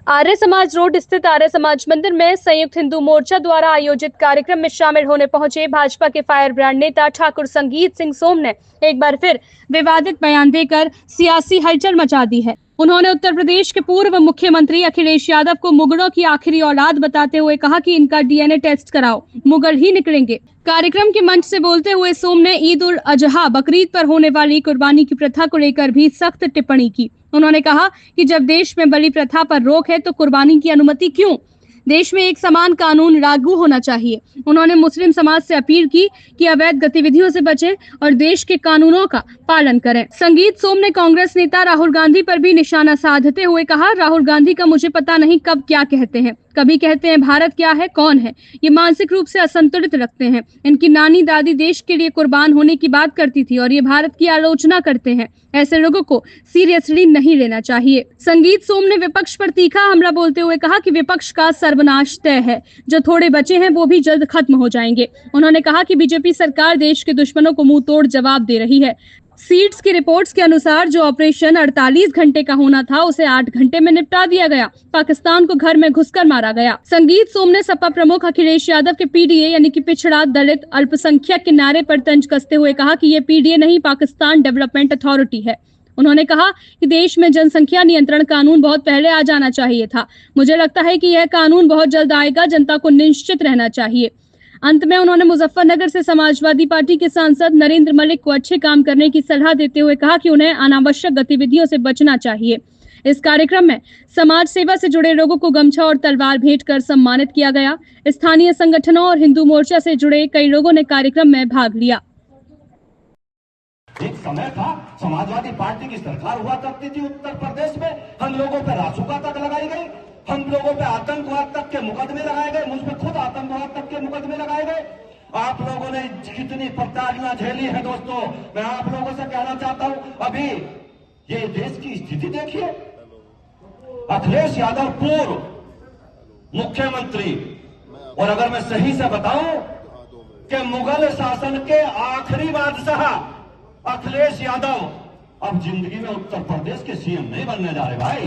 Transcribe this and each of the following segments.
Arya Samaj road स्थित आर्य समाज मंदिर में संयुक्त हिंदू मोर्चा द्वारा आयोजित कार्यक्रम में शामिल होने पहुंचे भाजपा के फायर ब्रांड नेता ठाकुर संगीत सिंह सोम ने एक बार फिर विवादित बयान देकर सियासी हलचल मचा दी है। उन्होंने उत्तर प्रदेश के पूर्व मुख्यमंत्री अखिलेश यादव को मुगलों की आखिरी औलाद बताते हुए कहा कि इनका डीएनए टेस्ट कराओ, मुगल ही निकलेंगे। कार्यक्रम के मंच से बोलते हुए सोम ने ईद उल अजहा बकरीद पर होने वाली कुर्बानी की प्रथा को लेकर भी सख्त टिप्पणी की। उन्होंने कहा कि जब देश में बलि प्रथा पर रोक है तो कुर्बानी की अनुमति क्यों? देश में एक समान कानून लागू होना चाहिए। उन्होंने मुस्लिम समाज से अपील की कि अवैध गतिविधियों से बचें और देश के कानूनों का पालन करें। संगीत सोम ने कांग्रेस नेता राहुल गांधी पर भी निशाना साधते हुए कहा, राहुल गांधी का मुझे पता नहीं कब क्या कहते हैं। कभी कहते हैं भारत क्या है, कौन है। ये मानसिक रूप से असंतुलित रखते हैं। इनकी नानी दादी देश के लिए कुर्बान होने की बात करती थी और ये भारत की आलोचना करते हैं। ऐसे लोगों को सीरियसली नहीं लेना चाहिए। संगीत सोम ने विपक्ष पर तीखा हमला बोलते हुए कहा कि विपक्ष का सर्वनाश तय है। जो थोड़े बचे हैं वो भी जल्द खत्म हो जाएंगे। उन्होंने कहा कि बीजेपी सरकार देश के दुश्मनों को मुंह तोड़ जवाब दे रही है। सीड्स की रिपोर्ट्स के अनुसार जो ऑपरेशन 48 घंटे का होना था उसे 8 घंटे में निपटा दिया गया। पाकिस्तान को घर में घुसकर मारा गया। संगीत सोम ने सपा प्रमुख अखिलेश यादव के पीडीए यानी कि पिछड़ा दलित अल्पसंख्यक के नारे पर तंज कसते हुए कहा कि ये पीडीए नहीं पाकिस्तान डेवलपमेंट अथॉरिटी है। उन्होंने कहा कि देश में जनसंख्या नियंत्रण कानून बहुत पहले आ जाना चाहिए था। मुझे लगता है कि यह कानून बहुत जल्द आएगा। जनता को निश्चित रहना चाहिए। अंत में उन्होंने मुजफ्फरनगर से समाजवादी पार्टी के सांसद नरेंद्र मलिक को अच्छे काम करने की सलाह देते हुए कहा कि उन्हें अनावश्यक गतिविधियों से बचना चाहिए। इस कार्यक्रम में समाज सेवा से जुड़े लोगों को गमछा और तलवार भेंट कर सम्मानित किया गया। स्थानीय संगठनों और हिंदू मोर्चा से जुड़े कई लोगों ने कार्यक्रम में भाग लिया। एक समय था समाजवादी पार्टी की सरकार हुआ करती थी उत्तर प्रदेश में। हम लोगों पर रासुका तक लगाई गई, हम लोगों पे आतंकवाद तक के मुकदमे लगाए गए, मुझ पे खुद आतंकवाद तक के मुकदमे लगाए गए। आप लोगों ने कितनी प्रताड़ना झेली है दोस्तों। मैं आप लोगों से कहना चाहता हूं, अभी ये देश की स्थिति देखिए। अखिलेश यादव पूर्व मुख्यमंत्री, और अगर मैं सही से बताऊं कि मुगल शासन के आखिरी बादशाह अखिलेश यादव अब जिंदगी में उत्तर प्रदेश के सीएम नहीं बनने जा रहे भाई।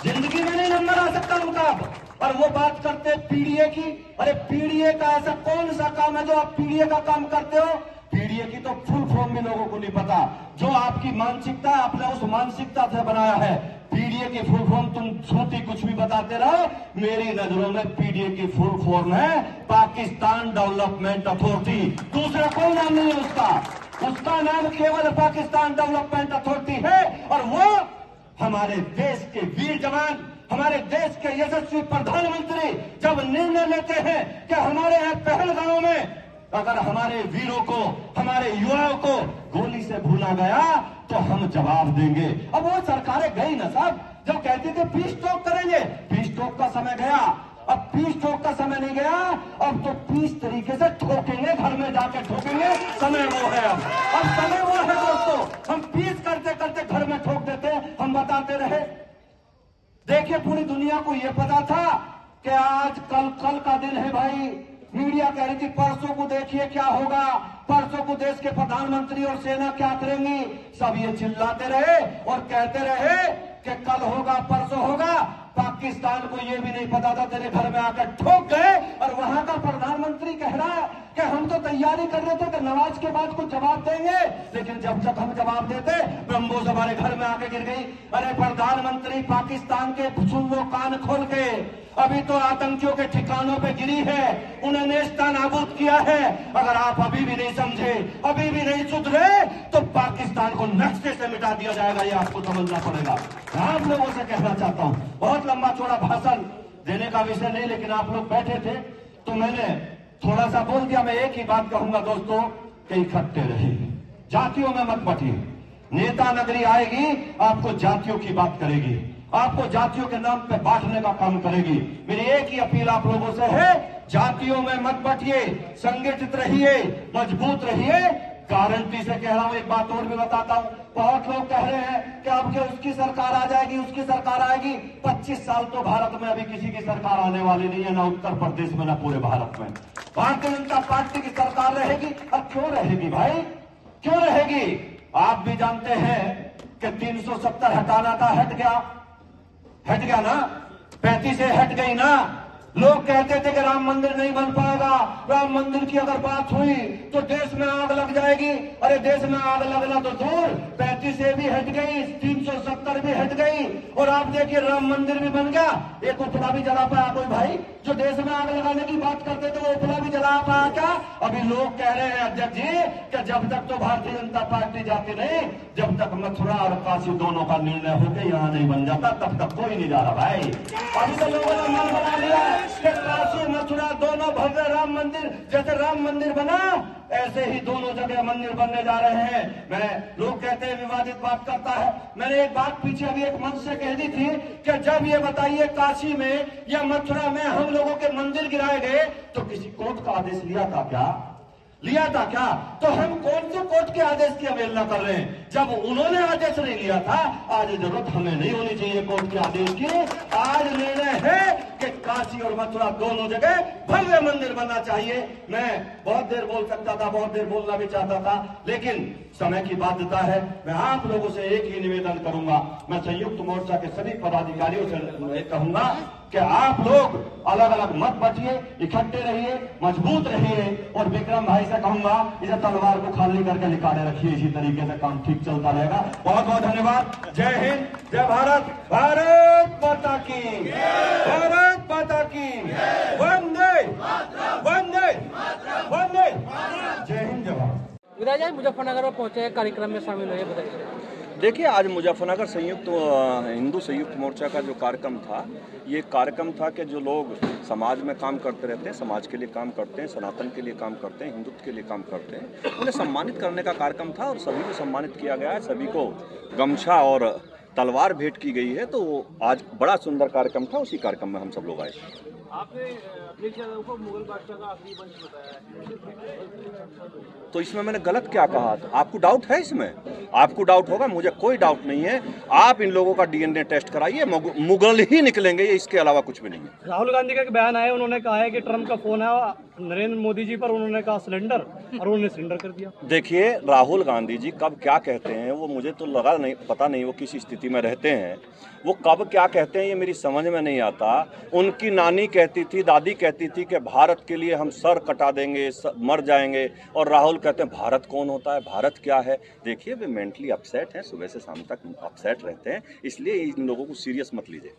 जिंदगी में नहीं नंबर आ सकता उनका अब। और वो बात करते पीडीए की। अरे पीडीए का ऐसा कौन सा काम है जो आप पीडीए का काम करते हो? पीडीए की तो फुल फॉर्म भी लोगों को नहीं पता। जो आपकी मानसिकता है आपने उस मानसिकता से बनाया है। पीडीए की फुल फॉर्म तुम झूठी कुछ भी बताते रहो। मेरी नजरों में पीडीए की फुल फॉर्म है पाकिस्तान डेवलपमेंट अथॉरिटी। दूसरा कोई नाम नहीं है उसका। उसका नाम केवल पाकिस्तान डेवलपमेंट अथॉरिटी है। और वो हमारे देश के वीर जवान, हमारे देश के यशस्वी प्रधानमंत्री जब निर्णय लेते हैं कि हमारे यहाँ पहलगांव में अगर हमारे वीरों को, हमारे युवाओं को गोली से भूना गया तो हम जवाब देंगे। अब वो सरकारें गई ना साहब, जब कहती थी पीस टॉक करेंगे, पीस टॉक का समय गया। अब पीस टॉक का समय नहीं गया, अब तो पीस तरीके से ठोकेंगे, घर में जाके ठोकेंगे। समय वो है, अब समय वो है दोस्तों। हम पीस करते करते घर में ठोक देते, हम बताते रहे। देखिए पूरी दुनिया को यह पता था कि आज कल का दिन है भाई। मीडिया कह रही थी परसों को देखिए क्या होगा, परसों को देश के प्रधानमंत्री और सेना क्या करेंगी। सब ये चिल्लाते रहे और कहते रहे कि कल होगा, परसों होगा। पाकिस्तान को यह भी नहीं पता था, तेरे घर में आकर ठोक गए। और वहां का प्रधानमंत्री कह रहा है कि हम तो तैयारी कर रहे थे कि नमाज के बाद कुछ जवाब देंगे, लेकिन जब तक हम जवाब देते ब्रह्मोस हमारे घर में आके गिर गई। अरे प्रधानमंत्री पाकिस्तान के सुन लो कान खोल के, अभी तो आतंकियों के ठिकानों पे गिरी है, उन्हें नेस्ता नाबूद किया है। अगर आप अभी भी नहीं समझे, अभी भी नहीं सुधरे तो पाकिस्तान को नक्शे से मिटा दिया जाएगा। ये आपको समझना पड़ेगा। मैं आप लोगों से कहना चाहता हूं, बहुत लंबा चौड़ा भाषण देने का विषय नहीं, लेकिन आप लोग बैठे थे तो मैंने थोड़ा सा बोल दिया। मैं एक ही बात कहूंगा दोस्तों कि इकट्ठे रहिए, जातियों में मत बटिए। नेता नगरी आएगी आपको जातियों की बात करेगी, आपको जातियों के नाम पे बांटने का काम करेगी। मेरी एक ही अपील आप लोगों से है, जातियों में मत बटिए, संगठित रहिए, मजबूत रहिए। गारंटी से कह रहा हूं, एक बात और भी बताता हूं। बहुत लोग कह रहे हैं कि अब के उसकी सरकार आ जाएगी, उसकी सरकार आएगी। 25 साल तो भारत में अभी किसी की सरकार आने वाली नहीं है, ना उत्तर प्रदेश में ना पूरे भारत में। भारतीय जनता पार्टी की सरकार रहेगी। और क्यों रहेगी भाई, क्यों रहेगी? आप भी जानते हैं कि 370 हटाना था, हट गया ना। 35 से हट गई ना। लोग कहते थे कि राम मंदिर नहीं बन पाएगा, राम मंदिर की अगर बात हुई तो देश में आग लग जाएगी। अरे देश में आग लगना तो दूर, 35 से भी हट गई, 370 भी हट गई, और आप देखिए राम मंदिर भी बन गया। एक उपला भी जला पाया कोई भाई? जो देश में आग लगाने की बात करते थे वो उपला भी जला पाया क्या? अभी लोग कह रहे हैं अध्यक्ष जी कि जब तक तो भारतीय जनता पार्टी जाती नहीं, जब तक मथुरा और काशी दोनों का निर्णय होकर यहाँ नहीं बन जाता, तब तक कोई नहीं जा रहा भाई। अभी तो लोगों ने मन बना लिया कि काशी मथुरा दोनों भव्य राम मंदिर, जैसे राम मंदिर बना ऐसे ही दोनों जगह मंदिर बनने जा रहे हैं। लोग कहते हैं विवादित बात करता है। मैंने एक बात पीछे अभी एक मंच से कह दी थी कि जब ये बताइए काशी में या मथुरा में हम लोगों के मंदिर गिराए गए तो किसी कोर्ट का आदेश लिया था क्या? तो हम कौन से कोर्ट के आदेश की अवहेलना कर रहे हैं? जब उन्होंने आदेश नहीं लिया था, आज जरूरत हमें नहीं होनी चाहिए कोर्ट के आदेश की। आज निर्णय है कि काशी और मथुरा दोनों जगह भव्य मंदिर बनना चाहिए। मैं बहुत देर बोल सकता था, बहुत देर बोलना भी चाहता था, लेकिन समय की बाध्यता है। मैं आप लोगों से एक ही निवेदन करूंगा, मैं संयुक्त मोर्चा के सभी पदाधिकारियों से कहूंगा कि आप लोग अलग अलग मत बटिए, इकट्ठे रहिए, मजबूत रहिए, और विक्रम भाई से कहूंगा इसे तलवार को खाली करके निकाले रखिए। इसी तरीके से काम ठीक चलता रहेगा। बहुत बहुत धन्यवाद। जय हिंद, जय भारत, भारत माता की, भारत माता की, वंदे वंदे वंदे। जय हिंद, जय भारत। विधायक जी मुजफ्फरनगर में पहुंचे, कार्यक्रम में शामिल हुए, बताइए। देखिए, आज मुजफ्फरनगर हिंदू संयुक्त मोर्चा का जो कार्यक्रम था, ये कार्यक्रम था कि जो लोग समाज में काम करते रहते हैं, समाज के लिए काम करते हैं, सनातन के लिए काम करते हैं, हिंदुत्व के लिए काम करते हैं, उन्हें सम्मानित करने का कार्यक्रम था, और सभी को सम्मानित किया गया है। सभी को गमछा और तलवार भेंट की गई है। तो आज बड़ा सुंदर कार्यक्रम था, उसी कार्यक्रम में हम सब लोग आए। आपने अखिलेश यादव को मुगल बादशाह का आखिरी वंश बताया है, तो इसमें मैंने गलत क्या कहा था? आपको डाउट है इसमें? आपको डाउट होगा, मुझे कोई डाउट नहीं है। आप इन लोगों का डीएनए टेस्ट कराइए, मुगल ही निकलेंगे, इसके अलावा कुछ भी नहीं है। राहुल गांधी का एक बयान आया, उन्होंने कहा है कि ट्रम्प का फोन है नरेंद्र मोदी जी पर, उन्होंने कहा सिलेंडर, और उन्होंने सिलेंडर कर दिया। देखिए, राहुल गांधी जी कब क्या कहते हैं वो मुझे तो पता नहीं वो किस स्थिति में रहते हैं। वो कब क्या कहते हैं ये मेरी समझ में नहीं आता। उनकी नानी कहती थी, दादी कहती थी कि भारत के लिए हम सर कटा देंगे, मर जाएंगे, और राहुल कहते हैं भारत कौन होता है, भारत क्या है। देखिए, वे मेंटली अपसेट हैं, सुबह से शाम तक अपसेट रहते हैं, इसलिए इन लोगों को सीरियस मत लीजिए।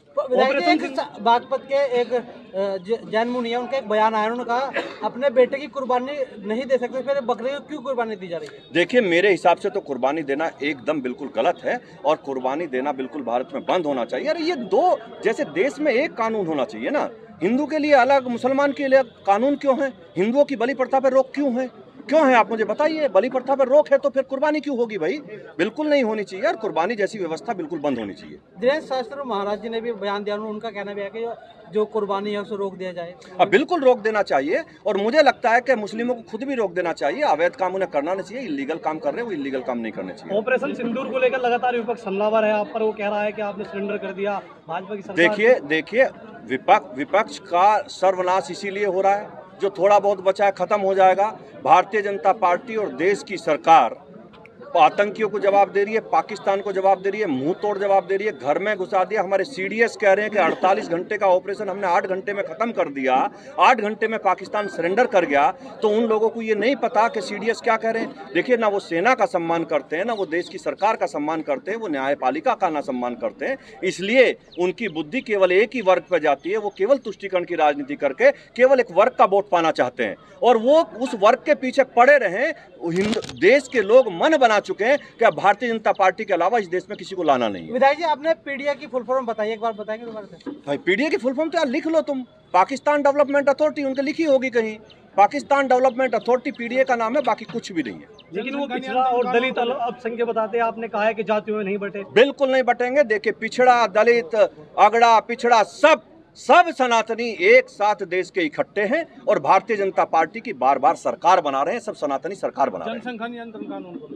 बागपत के एक जैन मुनि है, उनका एक बयान आया, उन्होंने कहा अपने बेटे की कुर्बानी नहीं दे सकते, फिर बकरे को क्यों कुर्बानी दी जा रही है? देखिए, मेरे हिसाब से तो कुर्बानी देना एकदम बिल्कुल गलत है, और कुर्बानी देना बिल्कुल भारत में बंद होना चाहिए। अरे ये दो, जैसे देश में एक कानून होना चाहिए ना, हिंदू के लिए अलग, मुसलमान के लिए कानून क्यों है? हिंदुओं की बलि प्रथा पर रोक क्यों है? क्यों है, आप मुझे बताइए। बलि प्रथा पर रोक है तो फिर कुर्बानी क्यों होगी भाई? बिल्कुल नहीं होनी चाहिए, और कुर्बानी जैसी व्यवस्था बिल्कुल बंद होनी चाहिए। दिनेश शास्त्री महाराज जी ने भी बयान दिया, उनका कहना भी है कि जो कुर्बानी है उसे रोक दिया जाए। बिल्कुल रोक देना चाहिए, और मुझे लगता है कि मुस्लिमों को खुद भी रोक देना चाहिए। अवैध काम उन्हें करना नहीं चाहिए, इलीगल काम कर रहे हैं वो इलीगल काम नहीं करने चाहिए। ऑपरेशन सिंदूर को लेकर लगातार विपक्ष हमलावर है आप पर, वो कह रहा है कि आपने सरेंडर कर दिया भाजपा की सरकार। देखिए, विपक्ष का सर्वनाश इसीलिए हो रहा है, जो थोड़ा बहुत बचा है खत्म हो जाएगा। भारतीय जनता पार्टी और देश की सरकार आतंकियों को जवाब दे रही है, पाकिस्तान को जवाब दे रही है, मुंह तोड़ जवाब दे रही है, घर में घुसा दिया। हमारे सीडीएस कह रहे हैं कि 48 घंटे का ऑपरेशन हमने 8 घंटे में खत्म कर दिया, 8 घंटे में पाकिस्तान सरेंडर कर गया। तो उन लोगों को ये नहीं पता कि सीडीएस क्या कह रहे हैं। देखिए, ना वो सेना का सम्मान करते हैं, ना वो देश की सरकार का सम्मान करते हैं, वो न्यायपालिका का ना सम्मान करते हैं। इसलिए उनकी बुद्धि केवल एक ही वर्ग पर जाती है। वो केवल तुष्टीकरण की राजनीति करके केवल एक वर्ग का वोट पाना चाहते हैं, और वो उस वर्ग के पीछे पड़े रहें। देश के लोग मन बना चुके हैं कि अब भारतीय जनता पार्टी के अलावा इस देश में किसी को लाना नहीं है। विधायक जी, आपने पीडीए की फुल फॉर्म बताइए, एक बार बताएंगे दोबारा से? भाई, पीडीए की फुल फॉर्म तो यार लिख लो तुम। पाकिस्तान डेवलपमेंट अथॉरिटी, उनके लिखी होगी कहीं। पाकिस्तान डेवलपमेंट अथॉरिटी पीडीए का नाम है, बाकी कुछ भी नहीं है। लेकिन वो पिछड़ा और दलित अल्पसंख्यक बताते हैं, आपने कहा है कि जातियों में नहीं बटे। बिल्कुल नहीं बटेंगे। देखिए, पिछड़ा, दलित, अगड़ा, पिछड़ा, सब सनातनी एक साथ देश के इकट्ठे हैं, और भारतीय जनता पार्टी की बार बार सरकार बना रहे हैं। सब सनातनी सरकार बना रहे हैं। जनसंख्या नियंत्रण कानून को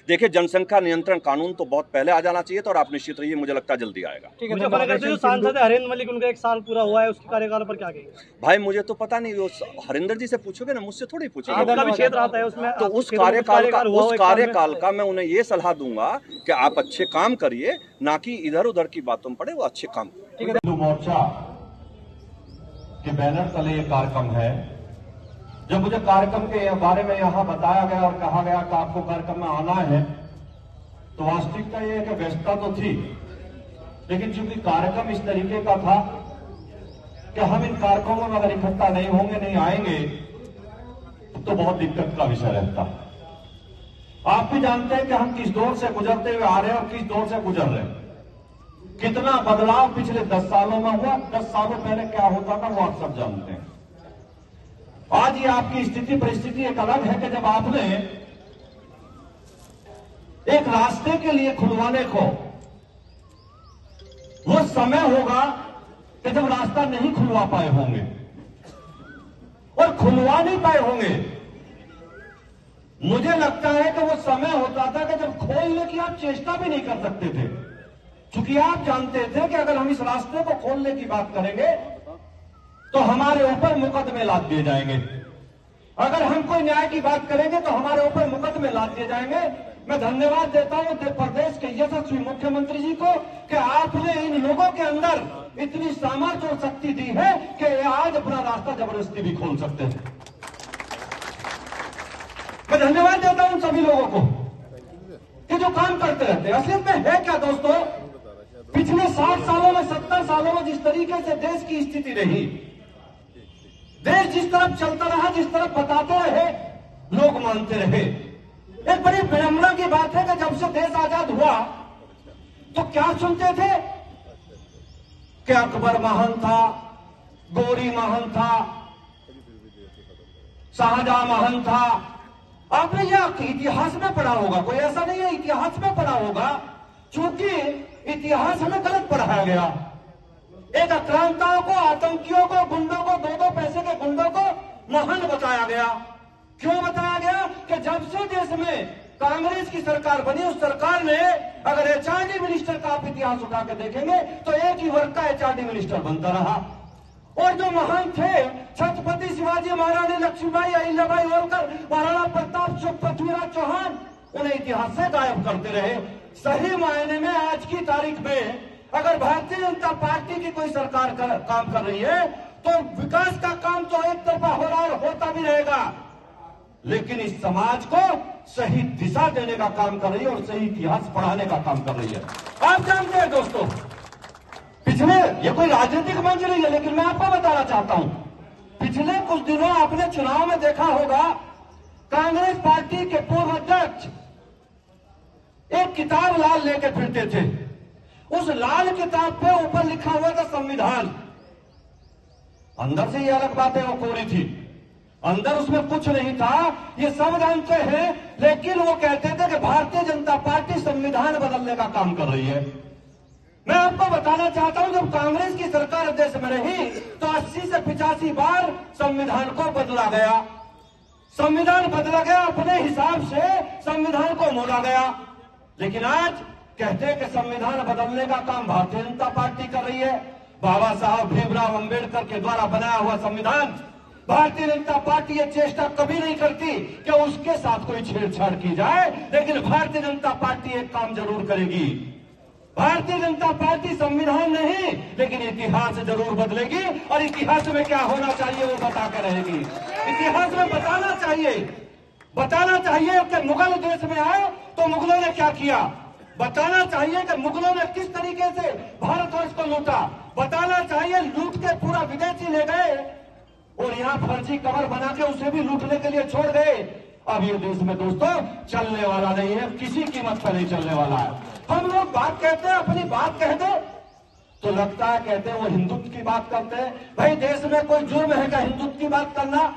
देखिए, जनसंख्या नियंत्रण कानून तो बहुत पहले आ जाना चाहिए था और आप निश्चित रहिए, मुझे लगता है जल्दी आएगा। ठीक है, मुजफ्फरनगर से जो सांसद है हरेंद्र मलिक, उनका 1 साल पूरा हुआ है, उसके कार्यकाल पर क्या कहेंगे? भाई मुझे तो पता नहीं, वो हरिंदर जी से पूछोगे ना, मुझसे थोड़ी पूछेंगे। आपका भी क्षेत्र आता है उसमें, तो उस कार्यकाल का मैं उन्हें ये सलाह दूंगा कि आप अच्छे काम करिए, ना कि इधर उधर की बातों में पड़े, वो अच्छे काम करें। हिंदू मोर्चा के बैनर तले ये कार्यक्रम है। जब मुझे कार्यक्रम के बारे में यहाँ बताया गया और कहा गया कि आपको कार्यक्रम में आना है, तो वास्तविकता ये है कि व्यस्तता तो थी, लेकिन चूंकि कार्यक्रम इस तरीके का था कि हम इन कार्यक्रमों में अगर इकट्ठा नहीं होंगे, नहीं आएंगे, तो बहुत दिक्कत का विषय रहता। आप भी जानते हैं कि हम किस दौर से गुजरते हुए आ रहे हैं और किस दौर से गुजर रहे हैं। कितना बदलाव पिछले 10 सालों में हुआ, 10 सालों पहले क्या होता था वो आप सब जानते हैं। आज ये आपकी स्थिति परिस्थिति एक अलग है कि जब आपने एक रास्ते के लिए खुलवाने को, वो समय होगा कि जब रास्ता नहीं खुलवा पाए होंगे और खुलवा नहीं पाए होंगे। मुझे लगता है कि वो समय होता था कि जब खोलने की आप चेष्टा भी नहीं कर सकते थे, क्योंकि आप जानते थे कि अगर हम इस रास्ते को खोलने की बात करेंगे तो हमारे ऊपर मुकदमे लाद दिए जाएंगे। अगर हम कोई न्याय की बात करेंगे तो हमारे ऊपर मुकदमे लाद दिए जाएंगे। मैं धन्यवाद देता हूं उत्तर प्रदेश के यशस्वी मुख्यमंत्री जी को कि आपने इन लोगों के अंदर इतनी सामर्थ्य और शक्ति दी है कि आज अपना रास्ता जबरदस्ती भी खोल सकते हैं। मैं धन्यवाद देता हूं सभी लोगों को कि जो काम करते रहते हैं। असलियत में है क्या दोस्तों, पिछले 60 सालों में 70 सालों में जिस तरीके से देश की स्थिति रही, देश जिस तरफ चलता रहा, जिस तरफ बताते रहे, लोग मानते रहे। एक बड़ी विडंबना की बात है कि जब से देश आजाद हुआ तो क्या सुनते थे कि अकबर महान था, गौरी महान था, शाहजहां महान था। आपने यह इतिहास में पढ़ा होगा, कोई ऐसा नहीं है इतिहास में पढ़ा होगा, चूंकि इतिहास हमें गलत पढ़ाया गया। एक आक्रांताओं को, आतंकियों को, गुंडों को, 2-2 पैसे के गुंडों को महान बताया गया। क्यों बताया गया कि जब से देश में कांग्रेस की सरकार बनी, उस सरकार ने, अगर एचआरडी मिनिस्टर का आप इतिहास उठा के देखेंगे तो एक ही वर्ग का एचआरडी मिनिस्टर बनता रहा। और जो महान थे, छत्रपति शिवाजी, महारानी लक्ष्मीबाई, अहिल्याबाई होलकर, महाराणा प्रताप, पृथ्वीराज चौहान, उन्हें इतिहास से गायब करते रहे। सही मायने में आज की तारीख में अगर भारतीय जनता पार्टी की कोई सरकार काम कर रही है तो विकास का काम तो एक तरफा हो रहा और होता भी रहेगा, लेकिन इस समाज को सही दिशा देने का काम कर रही है और सही इतिहास पढ़ाने का काम कर रही है। आप जानते हैं दोस्तों, पिछले, ये कोई राजनीतिक मंच नहीं है, लेकिन मैं आपको बताना चाहता हूं, पिछले कुछ दिनों आपने चुनाव में देखा होगा, कांग्रेस पार्टी के पूर्व अध्यक्ष एक किताब लाल लेके फिरते थे। उस लाल किताब पे ऊपर लिखा हुआ था संविधान। अंदर से ये अलग बात है, वो कोरी थी, अंदर उसमें कुछ नहीं था, ये सब जानते हैं। लेकिन वो कहते थे कि भारतीय जनता पार्टी संविधान बदलने का काम कर रही है। मैं आपको बताना चाहता हूं, जब कांग्रेस की सरकार देश में रही तो 80 से 85 बार संविधान को बदला गया। संविधान बदला गया, अपने हिसाब से संविधान को मोड़ा गया। लेकिन आज कहते हैं कि संविधान बदलने का काम भारतीय जनता पार्टी कर रही है। बाबा साहब भीमराव अंबेडकर के द्वारा बनाया हुआ संविधान, भारतीय जनता पार्टी ये चेष्टा कभी नहीं करती कि उसके साथ कोई छेड़छाड़ की जाए। लेकिन भारतीय जनता पार्टी एक काम जरूर करेगी, भारतीय जनता पार्टी संविधान नहीं लेकिन इतिहास जरूर बदलेगी, और इतिहास में क्या होना चाहिए वो बता कर रहेगी। इतिहास में बताना चाहिए कि मुगल देश में आए तो मुगलों ने क्या किया, बताना चाहिए कि मुगलों ने किस तरीके से भारतवर्ष को लूटा, बताना चाहिए लूट के पूरा विदेशी ले गए और यहाँ फर्जी कवर बना के उसे भी लूटने के लिए छोड़ गए। अब ये देश में दोस्तों चलने वाला नहीं है, किसी कीमत पर नहीं चलने वाला है। हम लोग बात कहते हैं, अपनी बात कहते तो लगता है कहते हैं वो हिंदुत्व की बात करते हैं। भाई देश में कोई जुर्म है क्या हिंदुत्व की बात करना?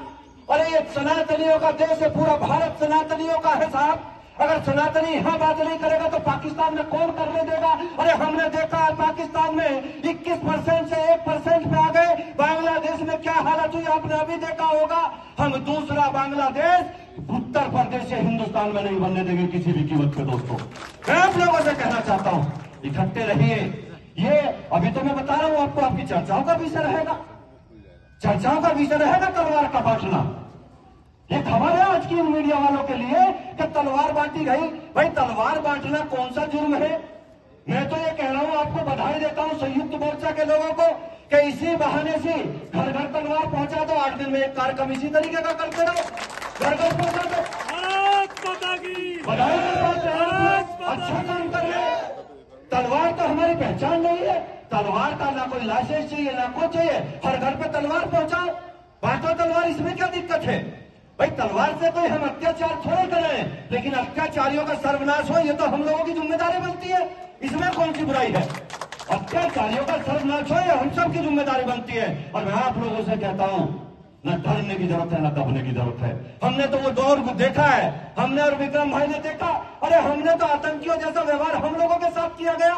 अरे ये सनातनियों का देश है, पूरा भारत सनातनियों का है साहब। अगर सनातनी यहाँ बात नहीं करेगा तो पाकिस्तान में कौन करने देगा? अरे हमने देखा है पाकिस्तान में 21% से 1% पे आ गए। बांग्लादेश में क्या हालत हुई आपने अभी देखा होगा। हम दूसरा बांग्लादेश उत्तर प्रदेश से हिंदुस्तान में नहीं बनने देंगे किसी भी कीमत पे। दोस्तों, मैं आप लोगों से कहना चाहता हूं, इकट्ठे रहिए। ये अभी तो मैं बता रहा हूं आपको, आपकी चर्चाओं का विषय रहेगा, चर्चाओं का विषय रहेगा तलवार का बांटना। ये खबर है आज की मीडिया वालों के लिए कि तलवार बांटी गई। भाई, तलवार बांटना कौन सा जुर्म है? मैं तो ये कह रहा हूं, आपको बधाई देता हूं संयुक्त मोर्चा के लोगों को कि इसी बहाने से घर घर तलवार पहुंचा दो। 8 दिन में एक कार्यक्रम इसी तरीके का करते रहो, घर घर पहुंचा दो। बधाई के साथ अच्छा काम कर रहे। तलवार तो हमारी पहचान नहीं है, तलवार का ना कोई लाइसेंस चाहिए ना कुछ चाहिए, हर घर पे तलवार पहुंचाओ, बांटो तलवार, इसमें क्या दिक्कत है? भाई, तलवार से कोई हम अत्याचार थोड़े करें, लेकिन अत्याचारियों का सर्वनाश हो ये तो हम लोगों की जिम्मेदारी बनती है। इसमें कौन सी बुराई है? अत्याचारियों का सर्वनाश हो ये हम सब की जिम्मेदारी बनती है। और मैं आप लोगों से कहता हूं, न डरने की जरूरत है, न दबने की जरूरत है। हमने तो वो दौर को देखा है, हमने और विक्रम भाई ने देखा। अरे, हमने तो आतंकियों जैसा व्यवहार हम लोगों के साथ किया गया।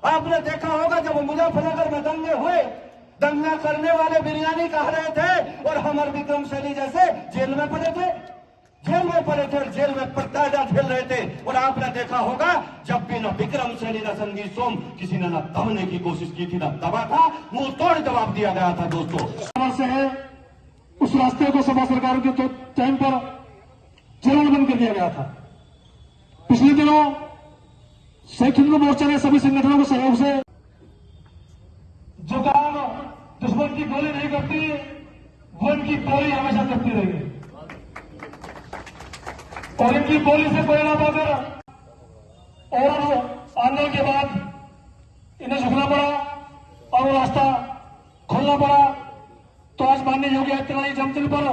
आपने देखा होगा जब मुजफ्फरनगर में दंगे हुए, दंगा करने वाले बिरयानी कह रहे थे और हम और विक्रम सैनी जैसे जेल में पड़े थे, जेल में पड़े थे और जेल में पर्दाजा झेल रहे थे। और आपने देखा होगा जब भी न विक्रम सैनी न संगीत सोम किसी ने न दबने की कोशिश की थी, न दबा था, मुंह तोड़ जवाब दिया गया था। दोस्तों, से है उस रास्ते को सपा सरकार के तो टाइम पर जलालबंद कर दिया गया था। पिछले दिनों संयुक्त हिंदू मोर्चा ने सभी संगठनों के सहयोग से जो काम दुश्मन की गोली नहीं करती, वो इनकी गोली हमेशा करती रही और इनकी गोली से परिणाम पाकर और आंदोलन के बाद इन्हें झुकना पड़ा और वो रास्ता खोलना पड़ा। तो आज माननीय योगी आदित्यनाथ जी जन्मदिन पर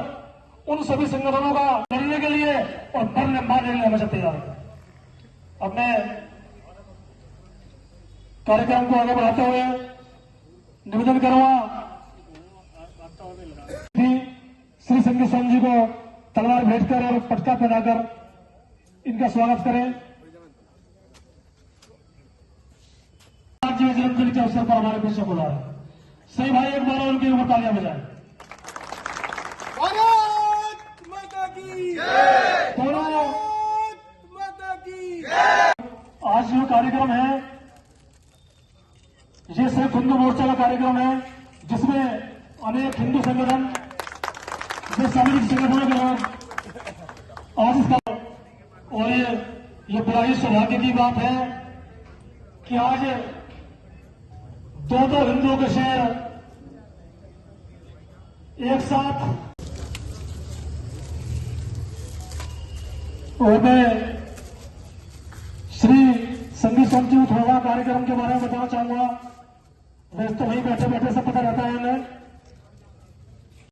उन सभी संगठनों का लड़ने के लिए और मरने मारने के लिए हमेशा तैयार है। अब मैं कार्यक्रम को आगे बढ़ाते हुए निवेदन करूंगा श्री संगीत स्वामी जी को तलवार भेंटकर और पटका पहनाकर इनका स्वागत करें। आज जी जन्मदिन के अवसर पर हमारे बीच से बोला है, सही भाई एक बार उनके ऊपर तालियां बजाएं। आज जो कार्यक्रम है ये सिर्फ हिंदू मोर्चा का कार्यक्रम है, जिसमें अनेक हिंदू संगठन, जो सामाजिक संगठनों के लोग आज इसका, और ये बड़ा ही सौभाग्य की बात है कि आज दो हिंदुओं के शहर एक साथ, और मैं श्री संगीत स्वामी जी थोड़ा कार्यक्रम के बारे में बताना चाहूंगा। वैसे तो वहीं बैठे बैठे सब पता रहता है हमें,